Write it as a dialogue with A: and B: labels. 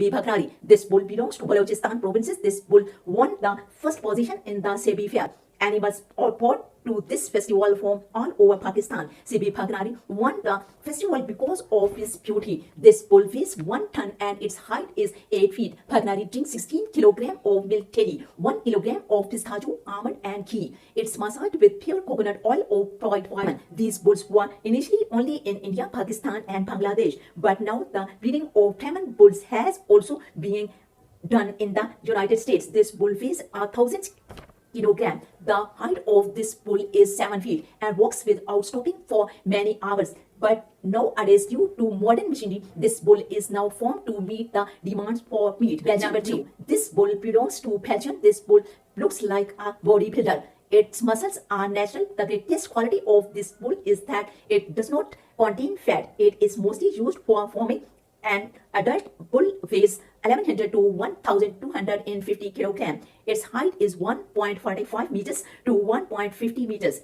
A: Sibi Bhakrari. This bull belongs to Balochistan provinces. This bull won the first position in the Sibi Fair. Animals are brought to this festival from all over Pakistan. Sibi Bhakrari won the festival because of his beauty. This bull weighs 1 ton and its height is 8 feet. Bhakrari drinks 16 kg of milk daily, 1 kg of pistachio, almond and ghee. It's massaged with pure coconut oil or provide vitamin. These bulls were initially only in India, Pakistan and Bangladesh, but now the breeding of Brahman bulls has also been done in the United States. This bull weighs 1,000 kilogram. The height of this bull is 7 feet and walks without stopping for many hours. But nowadays, due to modern machinery, this bull is now formed to meet the demands for meat. Number 2, this bull belongs to Belgium. This bull looks like a bodybuilder. Its muscles are natural. The greatest quality of this bull is that it does not contain fat. It is mostly used for forming. An adult bull weighs 1100 to 1250 kilogram. Its height is 1.45 meters to 1.50 meters.